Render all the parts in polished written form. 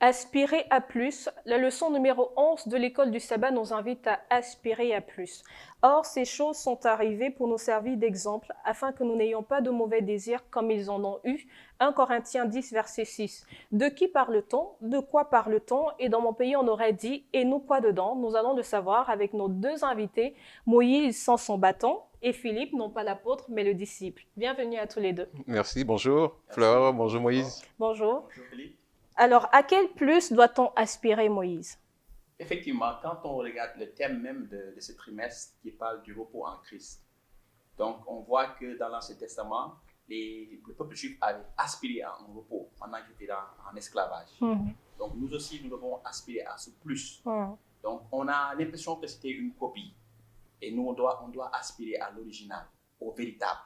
Aspirer à plus, la leçon numéro 11 de l'école du sabbat nous invite à aspirer à plus. Or, ces choses sont arrivées pour nous servir d'exemple, afin que nous n'ayons pas de mauvais désirs comme ils en ont eu. 1 Corinthiens 10, verset 6. De qui parle-t-on? De quoi parle-t-on? Et dans mon pays, on aurait dit, et nous quoi dedans? Nous allons le savoir avec nos deux invités, Moïse sans son bâton et Philippe, non pas l'apôtre, mais le disciple. Bienvenue à tous les deux. Merci, bonjour Fleur, bonjour Moïse. Bonjour. Bonjour Philippe. Alors, à quel plus doit-on aspirer, Moïse? Effectivement, quand on regarde le thème même de ce trimestre qui parle du repos en Christ, donc on voit que dans l'Ancien Testament, le peuple juif avait aspiré à un repos pendant qu'il était en esclavage. Donc nous aussi, nous devons aspirer à ce plus. Donc on a l'impression que c'était une copie et nous, on doit aspirer à l'original, au véritable.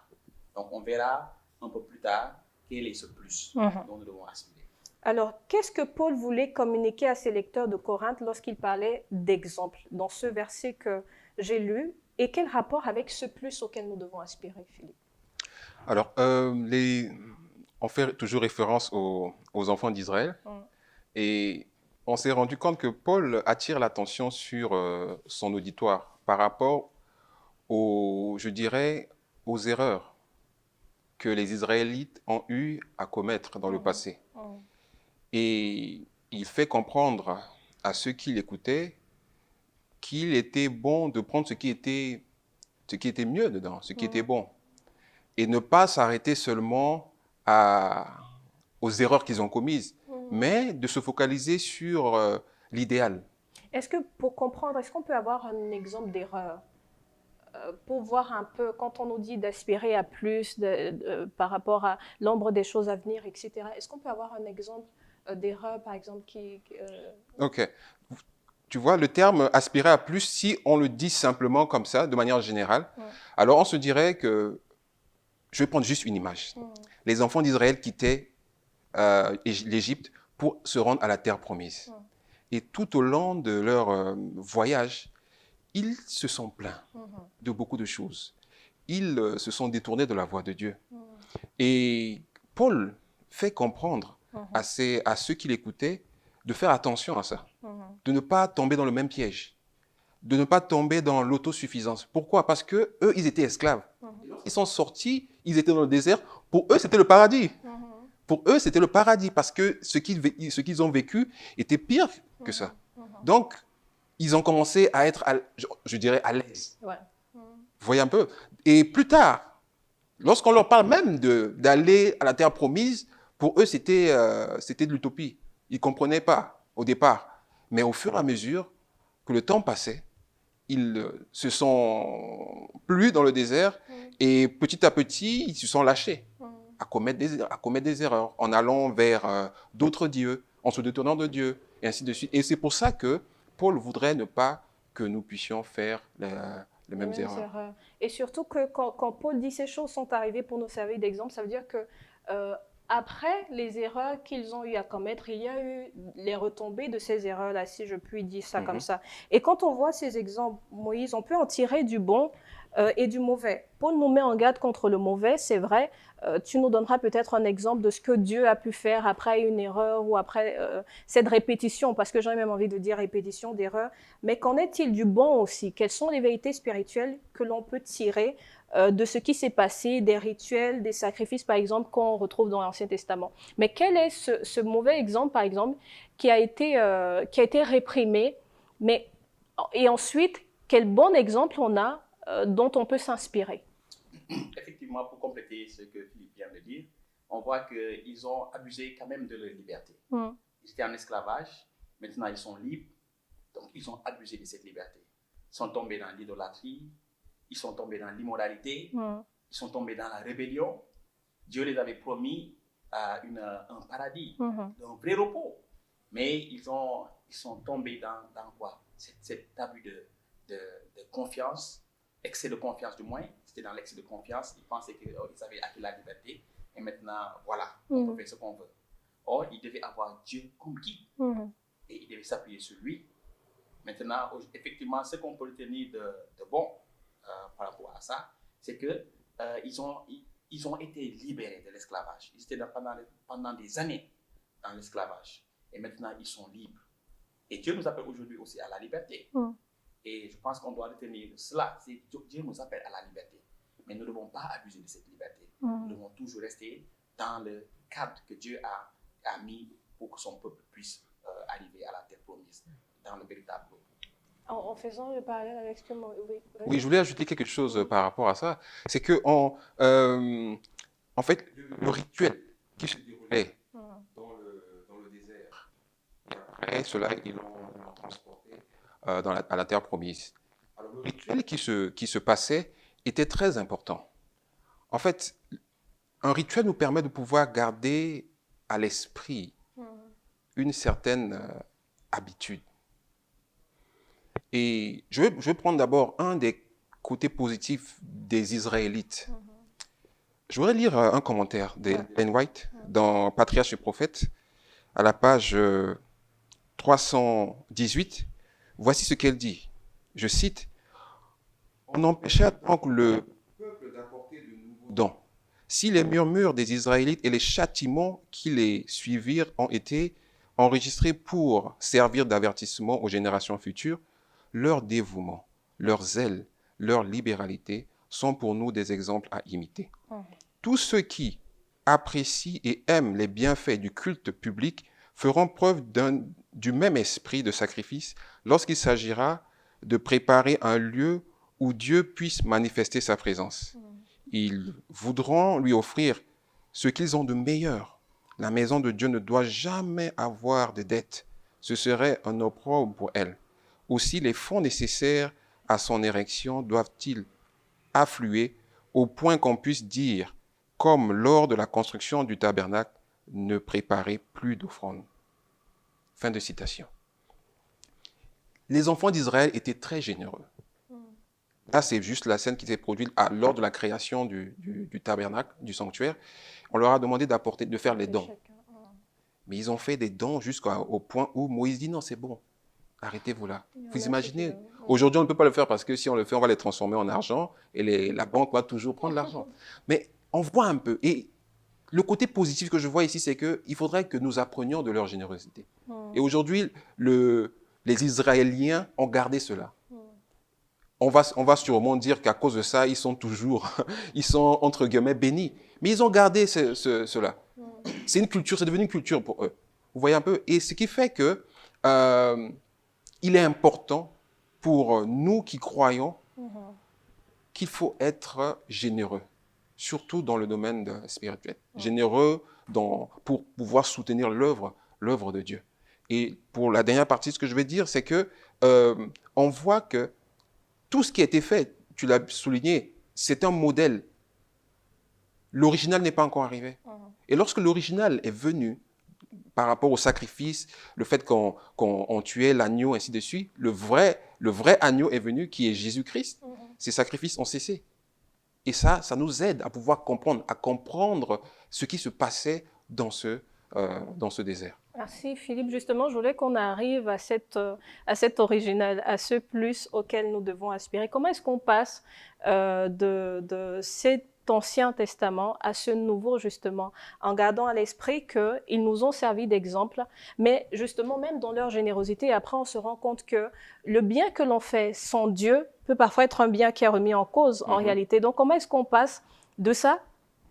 Donc on verra un peu plus tard quel est ce plus dont nous devons aspirer. Alors, qu'est-ce que Paul voulait communiquer à ses lecteurs de Corinthe lorsqu'il parlait d'exemple dans ce verset que j'ai lu? Et quel rapport avec ce plus auquel nous devons aspirer, Philippe? Alors, on fait toujours référence aux enfants d'Israël. Et on s'est rendu compte que Paul attire l'attention sur son auditoire par rapport je dirais, aux erreurs que les Israélites ont eu à commettre dans le passé. Et il fait comprendre à ceux qui l'écoutaient qu'il était bon de prendre ce qui était mieux dedans, ce qui était bon. Et ne pas s'arrêter seulement aux erreurs qu'ils ont commises, mais de se focaliser sur l'idéal. Est-ce que pour comprendre, est-ce qu'on peut avoir un exemple d'erreur pour voir un peu, quand on nous dit d'aspirer à plus par rapport à l'ombre des choses à venir, etc., est-ce qu'on peut avoir un exemple d'erreur, par exemple, Ok. Tu vois, le terme « aspirer à plus », si on le dit simplement comme ça, de manière générale, alors on se dirait que, je vais prendre juste une image. Les enfants d'Israël quittaient l'Égypte pour se rendre à la terre promise. Et tout au long de leur voyage, ils se sont plaints de beaucoup de choses. Ils se sont détournés de la voie de Dieu. Et Paul fait comprendre à ceux qui l'écoutaient de faire attention à ça, de ne pas tomber dans le même piège, de ne pas tomber dans l'autosuffisance. Pourquoi? Parce que eux, ils étaient esclaves. Ils sont sortis, ils étaient dans le désert. Pour eux, c'était le paradis. Pour eux, c'était le paradis parce que ce qu'ils ont vécu était pire que ça. Donc, ils ont commencé à être, je dirais, à l'aise. Vous voyez un peu? Et plus tard, lorsqu'on leur parle même d'aller à la terre promise, pour eux, c'était de l'utopie. Ils ne comprenaient pas au départ. Mais au fur et à mesure que le temps passait, ils se sont plu dans le désert et petit à petit, ils se sont lâchés à commettre des erreurs en allant vers d'autres dieux, en se détournant de Dieu, et ainsi de suite. Et c'est pour ça que Paul voudrait ne pas que nous puissions faire les mêmes erreurs. Et surtout que quand Paul dit ces choses sont arrivées pour nous servir d'exemple, ça veut dire que après les erreurs qu'ils ont eu à commettre, il y a eu les retombées de ces erreurs-là, si je puis dire ça comme ça. Et quand on voit ces exemples, Moïse, on peut en tirer du bon et du mauvais. Paul nous met en garde contre le mauvais, c'est vrai. Tu nous donneras peut-être un exemple de ce que Dieu a pu faire après une erreur ou après cette répétition, parce que j'ai même envie de dire répétition d'erreur. Mais qu'en est-il du bon aussi? Quelles sont les vérités spirituelles que l'on peut tirer de ce qui s'est passé, des rituels, des sacrifices, par exemple, qu'on retrouve dans l'Ancien Testament? Mais quel est ce mauvais exemple, par exemple, qui a été réprimé, et ensuite, quel bon exemple on a dont on peut s'inspirer? Effectivement, pour compléter ce que Philippe vient de dire, on voit qu'ils ont abusé quand même de leur liberté. Ils étaient en esclavage, maintenant ils sont libres, donc ils ont abusé de cette liberté. Ils sont tombés dans l'idolâtrie, ils sont tombés dans l'immoralité, ils sont tombés dans la rébellion. Dieu les avait promis un paradis, un vrai repos. Mais ils sont tombés dans quoi? Cet abus de confiance, excès de confiance du moins. C'était dans l'excès de confiance. Ils pensaient qu'ils avaient acquis la liberté. Et maintenant, voilà, on peut faire ce qu'on veut. Or, ils devaient avoir Dieu comme guide. Et ils devaient s'appuyer sur lui Maintenant, effectivement, ce qu'on peut retenir de bon par rapport à ça, c'est que ils ont été libérés de l'esclavage. Ils étaient pendant des années dans l'esclavage. Et maintenant, ils sont libres. Et Dieu nous appelle aujourd'hui aussi à la liberté. Et je pense qu'on doit retenir cela. Dieu nous appelle à la liberté. Mais nous ne devons pas abuser de cette liberté. Nous devons toujours rester dans le cadre que Dieu a mis pour que son peuple puisse arriver à la terre promise, dans le véritable peuple. En faisant le parallèle avec ce que... Oui, je voulais ajouter quelque chose par rapport à ça. C'est que, en fait, le rituel qui se déroulait dans le désert, après cela, ils l'ont transporté à la terre promise. Alors, le rituel qui se passait était très important. En fait, un rituel nous permet de pouvoir garder à l'esprit une certaine habitude. Et je vais prendre d'abord un des côtés positifs des Israélites. Je voudrais lire un commentaire d'Ellen White dans Patriarche et Prophète, à la page 318. Voici ce qu'elle dit. Je cite, « On empêcha donc le peuple d'apporter de nouveaux dons. Si les murmures des Israélites et les châtiments qui les suivirent ont été enregistrés pour servir d'avertissement aux générations futures, leur dévouement, leur zèle, leur libéralité sont pour nous des exemples à imiter. Tous ceux qui apprécient et aiment les bienfaits du culte public feront preuve du même esprit de sacrifice lorsqu'il s'agira de préparer un lieu où Dieu puisse manifester sa présence. Ils voudront lui offrir ce qu'ils ont de meilleur. La maison de Dieu ne doit jamais avoir de dette. Ce serait un opprobre pour elle. Aussi, les fonds nécessaires à son érection doivent-ils affluer au point qu'on puisse dire, comme lors de la construction du tabernacle, ne préparez plus d'offrandes. Fin de citation. Les enfants d'Israël étaient très généreux. Là, c'est juste la scène qui s'est produite lors de la création du tabernacle, du sanctuaire. On leur a demandé de faire les dons. Mais ils ont fait des dons jusqu'au point où Moïse dit non, c'est bon. Arrêtez-vous là. Vous imaginez, aujourd'hui, on ne peut pas le faire parce que si on le fait, on va les transformer en argent et la banque va toujours prendre l'argent. Mais on voit un peu. Et le côté positif que je vois ici, c'est qu'il faudrait que nous apprenions de leur générosité. Et aujourd'hui, les Israéliens ont gardé cela. On va sûrement dire qu'à cause de ça, ils sont entre guillemets bénis. Mais ils ont gardé cela. C'est une culture, c'est devenu une culture pour eux. Vous voyez un peu? Et ce qui fait que il est important pour nous qui croyons qu'il faut être généreux, surtout dans le domaine spirituel. Généreux pour pouvoir soutenir l'œuvre de Dieu. Et pour la dernière partie, ce que je vais dire, c'est que on voit que tout ce qui a été fait, tu l'as souligné, c'est un modèle. L'original n'est pas encore arrivé. Et lorsque l'original est venu, par rapport au sacrifice, le fait qu'on tuait l'agneau, ainsi de suite, le vrai agneau est venu, qui est Jésus-Christ. Ces sacrifices ont cessé. Et ça nous aide à pouvoir comprendre ce qui se passait dans ce désert. Merci Philippe. Justement, je voulais qu'on arrive à cet original, à ce plus auquel nous devons aspirer. Comment est-ce qu'on passe de cet Ancien Testament à ce nouveau, justement, en gardant à l'esprit qu'ils nous ont servi d'exemple, mais justement, même dans leur générosité, après on se rend compte que le bien que l'on fait sans Dieu peut parfois être un bien qui est remis en cause en réalité. Donc, comment est-ce qu'on passe de ça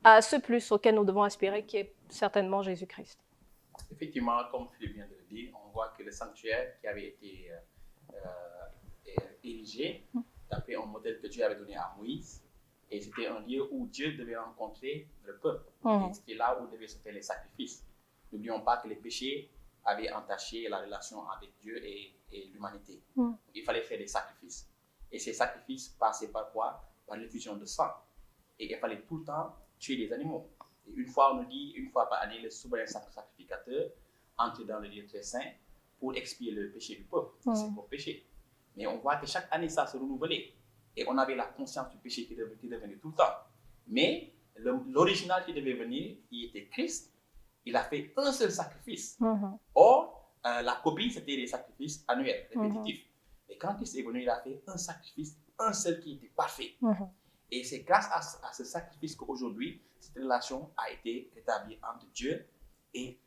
à ce plus auquel nous devons aspirer, qui est certainement Jésus-Christ? Effectivement, comme Philippe vient de le dire, on voit que le sanctuaire qui avait été érigé, d'après un modèle que Dieu avait donné à Moïse, et c'était un lieu où Dieu devait rencontrer le peuple. Et c'était là où devaient se faire les sacrifices. N'oublions pas que les péchés avaient entaché la relation avec Dieu et l'humanité. Il fallait faire des sacrifices. Et ces sacrifices passaient par quoi? Par l'effusion de sang. Et il fallait tout le temps tuer des animaux. Et une fois, on nous dit, une fois par année, le souverain sacrificateur entre dans le lieu très saint pour expier le péché du peuple, ses propres péchés. Mais on voit que chaque année, ça se renouvelait. Et on avait la conscience du péché qui devenait tout le temps. Mais l'original qui devait venir, qui était Christ, il a fait un seul sacrifice. Or, la copie, c'était des sacrifices annuels, répétitifs. quand Christ est venu, il a fait un sacrifice, un seul qui était parfait. Et c'est grâce à ce sacrifice qu'aujourd'hui, cette relation a été rétablie entre Dieu et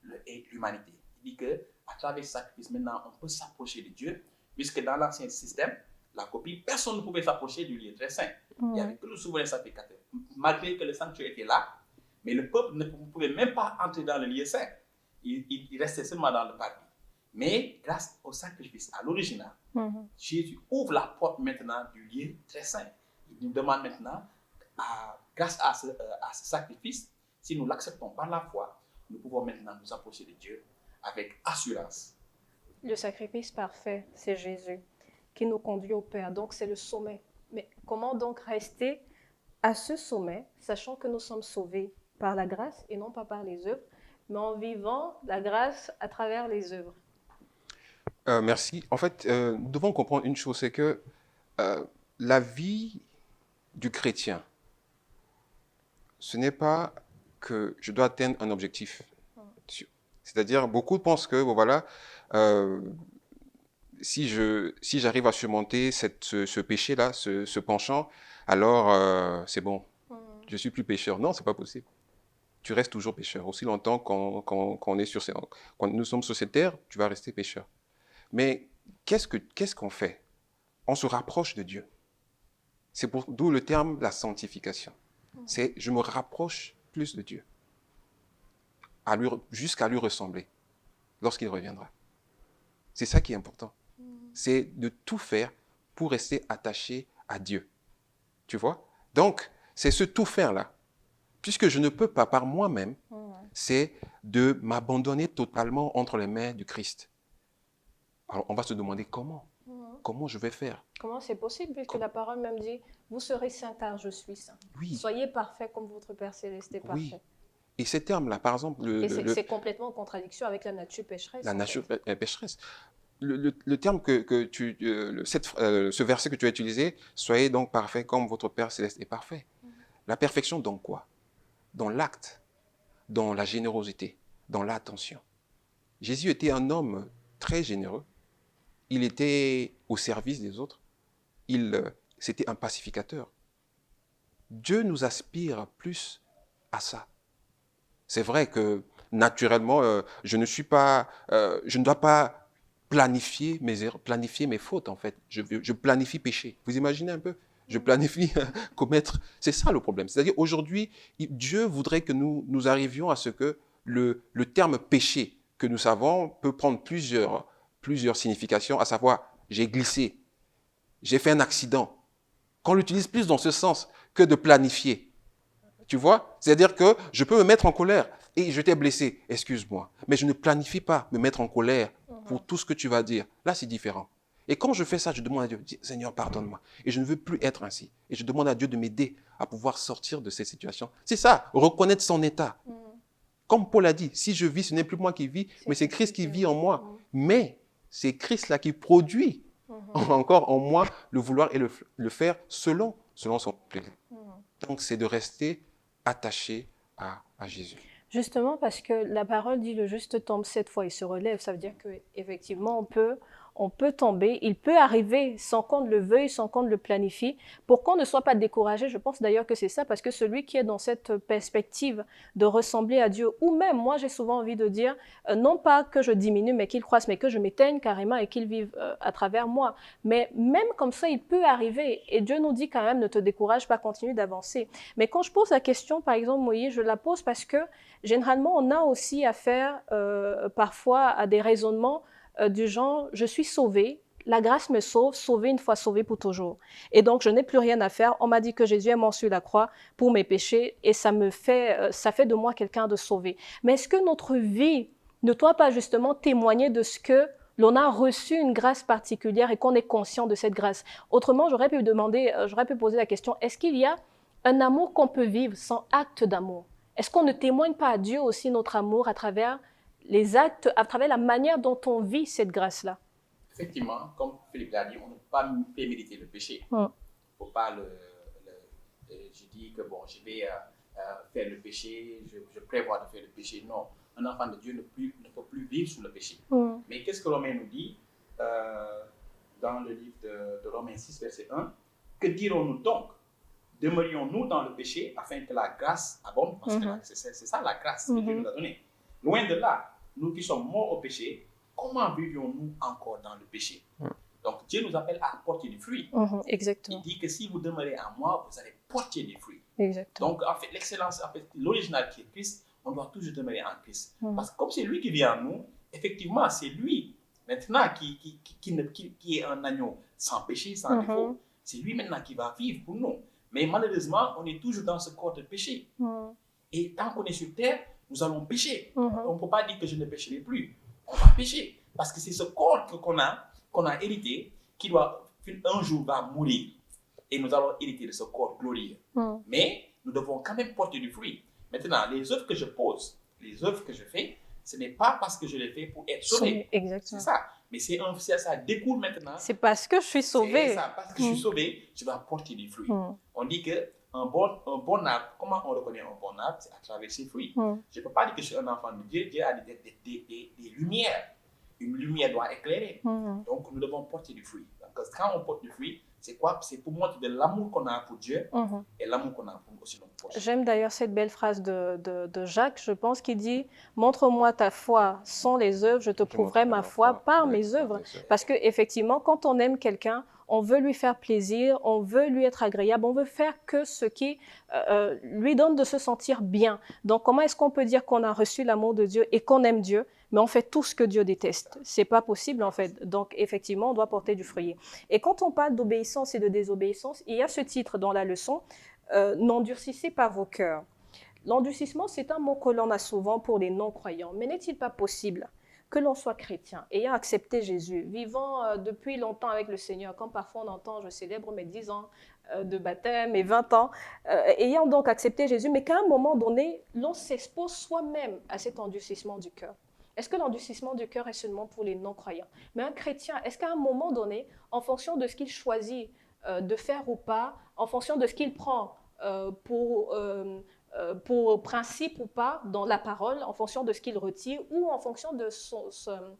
l'humanité. Il dit qu'à travers ce sacrifice, maintenant, on peut s'approcher de Dieu, puisque dans l'ancien système, la copie, personne ne pouvait s'approcher du lieu très saint. Il n'y avait que le souverain sacrificateur. Malgré que le sanctuaire était là, mais le peuple ne pouvait même pas entrer dans le lieu saint. Il restait seulement dans le parvis. Mais grâce au sacrifice, à l'original, Jésus ouvre la porte maintenant du lieu très saint. Il nous demande maintenant, grâce à ce sacrifice, si nous l'acceptons par la foi, nous pouvons maintenant nous approcher de Dieu avec assurance. Le sacrifice parfait, c'est Jésus qui nous conduit au Père. Donc, c'est le sommet. Mais comment donc rester à ce sommet, sachant que nous sommes sauvés par la grâce et non pas par les œuvres, mais en vivant la grâce à travers les œuvres? Merci. En fait, nous devons comprendre une chose, c'est que la vie du chrétien, ce n'est pas que je dois atteindre un objectif. C'est-à-dire, beaucoup pensent que, bon, voilà, si j'arrive à surmonter ce péché-là, ce penchant, alors c'est bon, je ne suis plus pécheur. Non, ce n'est pas possible. Tu restes toujours pécheur. Aussi longtemps qu'on quand nous sommes sur cette terre, tu vas rester pécheur. Mais qu'est-ce qu'on fait? On se rapproche de Dieu. C'est d'où le terme la sanctification. C'est je me rapproche plus de Dieu, jusqu'à lui ressembler lorsqu'il reviendra. C'est ça qui est important. C'est de tout faire pour rester attaché à Dieu. Tu vois? Donc, c'est ce tout faire-là. Puisque je ne peux pas par moi-même, c'est de m'abandonner totalement entre les mains du Christ. Alors, on va se demander comment? Comment je vais faire? Comment c'est possible, puisque la parole même dit, vous serez saints car je suis saint. Oui. Soyez parfaits comme votre Père Céleste est parfait. Oui. Et ces termes-là, par exemple... c'est complètement en contradiction avec la nature pécheresse. La nature pécheresse. Le terme ce verset que tu as utilisé, soyez donc parfaits comme votre Père Céleste est parfait. La perfection dans quoi? Dans l'acte, dans la générosité, dans l'attention. Jésus était un homme très généreux. Il était au service des autres. C'était un pacificateur. Dieu nous aspire plus à ça. C'est vrai que naturellement, je ne dois pas planifier mes erreurs, planifier mes fautes en fait. Je planifie pécher. Vous imaginez un peu? Je planifie commettre. C'est ça le problème. C'est-à-dire aujourd'hui, Dieu voudrait que nous arrivions à ce que le terme péché que nous savons peut prendre plusieurs significations, à savoir j'ai glissé, j'ai fait un accident. Qu'on l'utilise plus dans ce sens que de planifier. Tu vois? C'est-à-dire que je peux me mettre en colère et je t'ai blessé, excuse-moi. Mais je ne planifie pas me mettre en colère pour tout ce que tu vas dire. Là, c'est différent. Et quand je fais ça, je demande à Dieu, Seigneur, pardonne-moi. Et je ne veux plus être ainsi. Et je demande à Dieu de m'aider à pouvoir sortir de cette situation. C'est ça, reconnaître son état. Comme Paul a dit, si je vis, ce n'est plus moi qui vis, mais c'est Christ qui vit en moi. Mais c'est Christ là qui produit encore en moi le vouloir et le faire selon son plaisir. Donc, c'est de rester attaché à Jésus. Justement, parce que la parole dit le juste tombe 7 fois et se relève. Ça veut dire qu'effectivement, on peut tomber, il peut arriver sans qu'on le veuille, sans qu'on le planifie, pour qu'on ne soit pas découragé. Je pense d'ailleurs que c'est ça, parce que celui qui est dans cette perspective de ressembler à Dieu, ou même, moi j'ai souvent envie de dire, non pas que je diminue, mais qu'il croisse, mais que je m'éteigne carrément et qu'il vive à travers moi. Mais même comme ça, il peut arriver, et Dieu nous dit quand même, ne te décourage pas, continue d'avancer. Mais quand je pose la question, par exemple, Moïse, je la pose parce que généralement, on a aussi affaire parfois à des raisonnements du genre, je suis sauvé, la grâce me sauve, sauvé une fois, sauvé pour toujours. Et donc, je n'ai plus rien à faire. On m'a dit que Jésus est mort sur la croix pour mes péchés et ça fait de moi quelqu'un de sauvé. Mais est-ce que notre vie ne doit pas justement témoigner de ce que l'on a reçu une grâce particulière et qu'on est conscient de cette grâce? Autrement, j'aurais pu poser la question, est-ce qu'il y a un amour qu'on peut vivre sans acte d'amour? Est-ce qu'on ne témoigne pas à Dieu aussi notre amour à travers les actes, à travers la manière dont on vit cette grâce-là? Effectivement, comme Philippe l'a dit, on ne peut pas méditer le péché. Il ne faut pas je dis que bon, je vais faire le péché, je prévois de faire le péché. Non, un enfant de Dieu ne peut plus vivre sous le péché. Mais qu'est-ce que Romain nous dit? dans le livre de Romains 6, verset 1, « Que dirons-nous donc? Demeurions-nous dans le péché afin que la grâce abonde ?» Parce que c'est ça la grâce que Dieu nous a donnée. Loin de là, nous qui sommes morts au péché, comment vivions-nous encore dans le péché? Donc Dieu nous appelle à porter du fruit. Exactement. Il dit que si vous demeurez en moi, vous allez porter du fruit. Exactement. Donc en fait, l'excellence, en fait, l'original qui est Christ, on doit toujours demeurer en Christ. Parce que comme c'est lui qui vit en nous, effectivement, c'est lui maintenant qui est un agneau sans péché, sans défaut. C'est lui maintenant qui va vivre pour nous. Mais malheureusement, on est toujours dans ce corps de péché. Et tant qu'on est sur terre, nous allons pécher. On ne peut pas dire que je ne pécherai plus. On va pécher. Parce que c'est ce corps qu'on a hérité, qui doit, un jour, va mourir. Et nous allons hériter de ce corps glorieux. Mais nous devons quand même porter du fruit. Maintenant, les œuvres que je pose, les œuvres que je fais, ce n'est pas parce que je les fais pour être sauvé. Exactement. C'est ça. Mais ça découle maintenant. C'est parce que je suis sauvé. C'est ça, parce que je suis sauvé, je dois porter du fruit. On dit qu'un bon arbre, comment on reconnaît un bon arbre? C'est à travers ses fruits. Je ne peux pas dire que je suis un enfant de Dieu. Dieu a des lumières. Une lumière doit éclairer. Donc, nous devons porter du fruit. Donc, quand on porte du fruit, c'est quoi? C'est pour montrer de l'amour qu'on a pour Dieu et l'amour qu'on a pour aussi notre prochain. J'aime d'ailleurs cette belle phrase de Jacques, je pense, qui dit « Montre-moi ta foi sans les œuvres, je te prouverai ma foi par mes œuvres. » Parce qu'effectivement, quand on aime quelqu'un, on veut lui faire plaisir, on veut lui être agréable, on veut faire que ce qui lui donne de se sentir bien. Donc, comment est-ce qu'on peut dire qu'on a reçu l'amour de Dieu et qu'on aime Dieu, mais on fait tout ce que Dieu déteste? C'est pas possible, en fait. Donc, effectivement, on doit porter du fruit. Et quand on parle d'obéissance et de désobéissance, il y a ce titre dans la leçon, n'endurcissez pas vos cœurs. L'endurcissement, c'est un mot que l'on a souvent pour les non-croyants. Mais n'est-il pas possible que l'on soit chrétien, ayant accepté Jésus, vivant depuis longtemps avec le Seigneur, comme parfois on entend, je célèbre mes 10 ans de baptême, mes 20 ans, ayant donc accepté Jésus, mais qu'à un moment donné, l'on s'expose soi-même à cet endurcissement du cœur. Est-ce que l'endurcissement du cœur est seulement pour les non-croyants? Mais un chrétien, est-ce qu'à un moment donné, en fonction de ce qu'il choisit de faire ou pas, en fonction de ce qu'il prend pour principe ou pas dans la parole, en fonction de ce qu'il retire ou en fonction de sa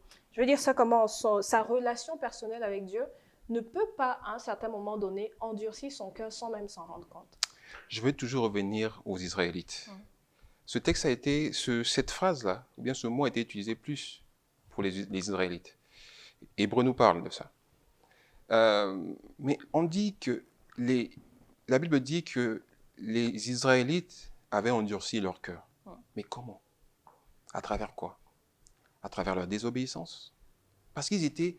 relation personnelle avec Dieu, ne peut pas à un certain moment donné endurcir son cœur sans même s'en rendre compte? Je veux toujours revenir aux Israélites. Ce texte a été, cette phrase-là, ou bien ce mot a été utilisé plus pour les Israélites. Hébreu nous parle de ça. Mais on dit que la Bible dit que les Israélites avaient endurci leur cœur. Mais comment? À travers quoi? À travers leur désobéissance? Parce qu'ils étaient,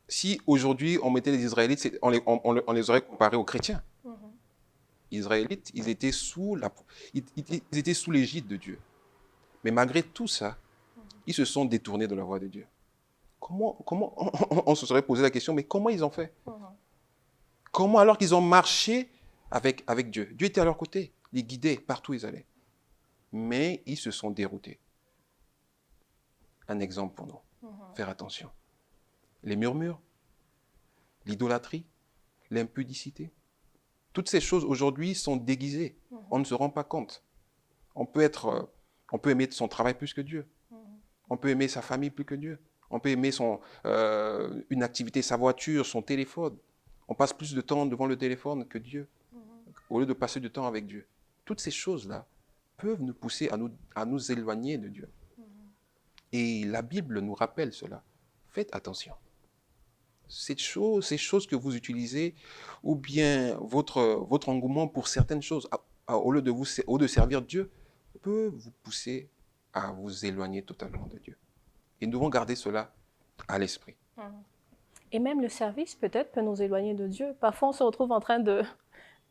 si aujourd'hui on mettait les Israélites, on les aurait comparés aux chrétiens. Israélites, ils étaient sous l'égide de Dieu. Mais malgré tout ça, ils se sont détournés de la voie de Dieu. Comment on se serait posé la question, mais comment ils ont fait? Comment, alors qu'ils ont marché avec Dieu? Dieu était à leur côté, les guidait partout où ils allaient. Mais ils se sont déroutés. Un exemple pour nous. Faire attention. Les murmures, l'idolâtrie, l'impudicité. Toutes ces choses aujourd'hui sont déguisées. On ne se rend pas compte. On peut aimer son travail plus que Dieu. On peut aimer sa famille plus que Dieu. On peut aimer une activité, sa voiture, son téléphone. On passe plus de temps devant le téléphone que Dieu, au lieu de passer du temps avec Dieu. Toutes ces choses-là peuvent nous pousser à nous éloigner de Dieu. Et la Bible nous rappelle cela. Faites attention. Ces choses que vous utilisez, ou bien votre engouement pour certaines choses, au lieu de servir Dieu, peut vous pousser à vous éloigner totalement de Dieu. Et nous devons garder cela à l'esprit. Et même le service, peut-être, peut nous éloigner de Dieu. Parfois, on se retrouve en train de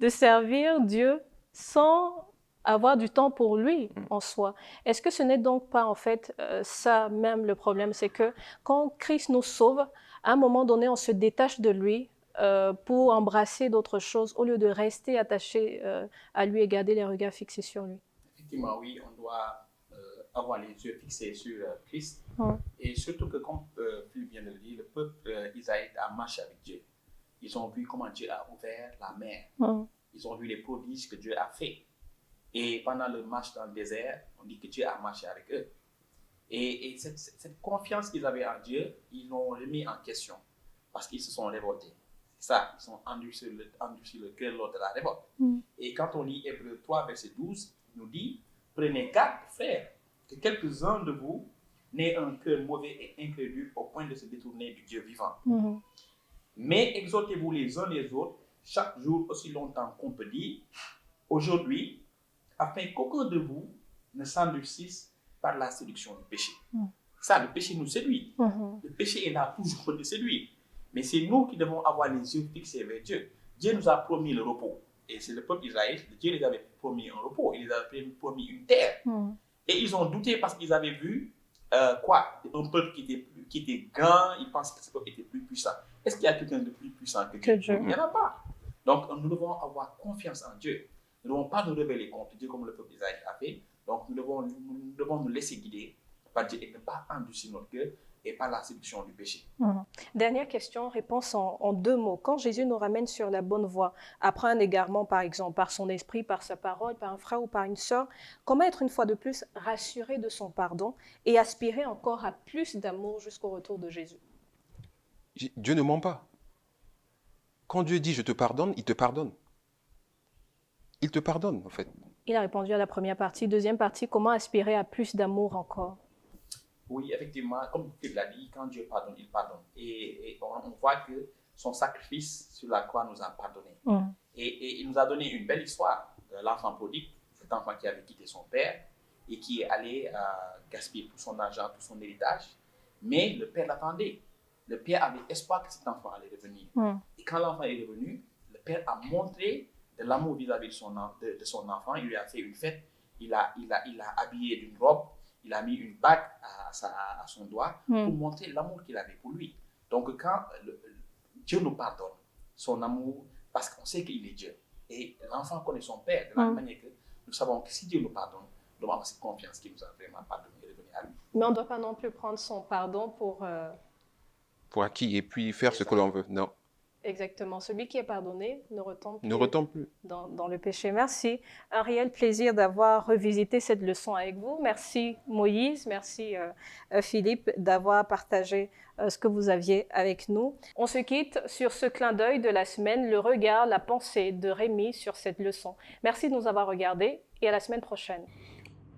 servir Dieu sans avoir du temps pour lui en soi. Est-ce que ce n'est donc pas, en fait, ça même le problème? C'est que quand Christ nous sauve, à un moment donné, on se détache de lui pour embrasser d'autres choses au lieu de rester attaché à lui et garder les regards fixés sur lui. Effectivement, oui, on doit avoir les yeux fixés sur Christ. Et surtout que, comme Philippe vient de le dire, le peuple israélite a marché avec Dieu. Ils ont vu comment Dieu a ouvert la mer. Ils ont vu les prodiges que Dieu a fait. Et pendant le marche dans le désert, on dit que Dieu a marché avec eux. Et cette confiance qu'ils avaient en Dieu, ils l'ont remis en question. parce qu'ils se sont révoltés. C'est ça, ils sont endurcis le cœur lors de la révolte. Et quand on lit Hébreux 3, verset 12, il nous dit, prenez garde, frères, que quelques-uns de vous n'aient un cœur mauvais et incrédule au point de se détourner du Dieu vivant. Mais exhortez-vous les uns les autres, chaque jour aussi longtemps qu'on peut dire, aujourd'hui, afin qu'aucun de vous ne s'endurcisse par la séduction du péché. Ça, le péché nous séduit. Le péché est là toujours pour nous séduire. Mais c'est nous qui devons avoir les yeux fixés vers Dieu. Dieu nous a promis le repos. Et c'est le peuple d'Israël, Dieu les avait promis un repos, il les avait promis une terre. Et ils ont douté parce qu'ils avaient vu un peuple qui était grand, ils pensaient que ce peuple était plus puissant. Est-ce qu'il y a quelqu'un de plus puissant que Dieu? Il n'y en a pas. Donc nous devons avoir confiance en Dieu. Nous ne devons pas nous rebeller contre Dieu comme le peuple d'Israël a fait. Donc nous devons nous laisser guider par Dieu et ne pas endurcir notre cœur et par la séduction du péché. Dernière question, réponse en 2 mots. Quand Jésus nous ramène sur la bonne voie, après un égarement par exemple, par son esprit, par sa parole, par un frère ou par une sœur, comment être une fois de plus rassuré de son pardon et aspirer encore à plus d'amour jusqu'au retour de Jésus? Dieu ne ment pas. Quand Dieu dit « je te pardonne », il te pardonne. Il te pardonne en fait. Il a répondu à la première partie. Deuxième partie, comment aspirer à plus d'amour encore? Oui, effectivement, comme tu l'as dit, quand Dieu pardonne, il pardonne. Et on voit que son sacrifice sur la croix nous a pardonné. Et il nous a donné une belle histoire de l'enfant prodigue, cet enfant qui avait quitté son père et qui est allé gaspiller tout son argent, tout son héritage. Mais le père l'attendait. Le père avait espoir que cet enfant allait revenir. Et quand l'enfant est revenu, le père a montré de l'amour vis-à-vis de son enfant. Il lui a fait une fête. Il l'a habillé d'une robe. Il a mis une bague à son doigt pour montrer l'amour qu'il avait pour lui. Donc, quand Dieu nous pardonne, son amour, parce qu'on sait qu'il est Dieu, et l'enfant connaît son père, de la même manière que nous savons que si Dieu nous pardonne, nous devons avoir cette confiance qu'il nous a vraiment pardonné et revenir à lui. Mais on ne doit pas non plus prendre son pardon pour acquis et puis faire ce que l'on veut. Non. Exactement. Celui qui est pardonné ne retombe plus, dans le péché. Merci. Un réel plaisir d'avoir revisité cette leçon avec vous. Merci Moïse, merci Philippe d'avoir partagé ce que vous aviez avec nous. On se quitte sur ce clin d'œil de la semaine, le regard, la pensée de Rémi sur cette leçon. Merci de nous avoir regardés et à la semaine prochaine.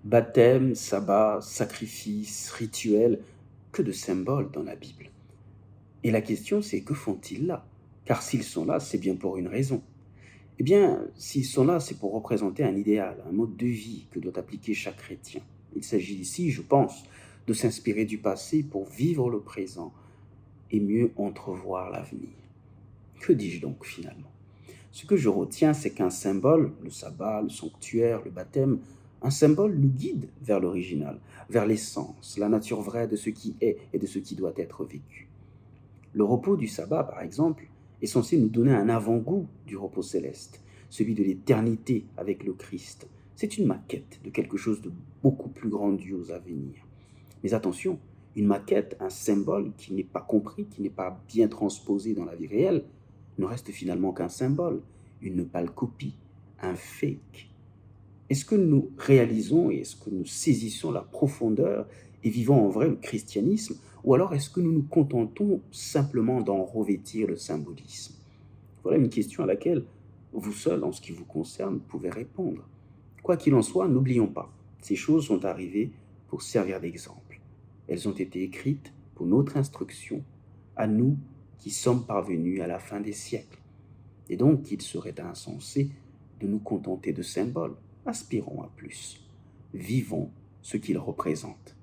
Baptême, sabbat, sacrifice, rituel, que de symboles dans la Bible. Et la question c'est, que font-ils là ? Car s'ils sont là, c'est bien pour une raison. Eh bien, s'ils sont là, c'est pour représenter un idéal, un mode de vie que doit appliquer chaque chrétien. Il s'agit ici, je pense, de s'inspirer du passé pour vivre le présent et mieux entrevoir l'avenir. Que dis-je donc finalement ? Ce que je retiens, c'est qu'un symbole, le sabbat, le sanctuaire, le baptême, un symbole nous guide vers l'original, vers l'essence, la nature vraie de ce qui est et de ce qui doit être vécu. Le repos du sabbat, par exemple, est censé nous donner un avant-goût du repos céleste, celui de l'éternité avec le Christ. C'est une maquette de quelque chose de beaucoup plus grandiose à venir. Mais attention, une maquette, un symbole qui n'est pas compris, qui n'est pas bien transposé dans la vie réelle, ne reste finalement qu'un symbole, une pâle copie, un fake. Est-ce que nous réalisons et est-ce que nous saisissons la profondeur et vivons en vrai le christianisme, ou alors est-ce que nous nous contentons simplement d'en revêtir le symbolisme ? Voilà une question à laquelle vous seul, en ce qui vous concerne, pouvez répondre. Quoi qu'il en soit, n'oublions pas, ces choses sont arrivées pour servir d'exemple. Elles ont été écrites pour notre instruction, à nous qui sommes parvenus à la fin des siècles. Et donc, il serait insensé de nous contenter de symboles. Aspirons à plus. Vivons ce qu'ils représentent.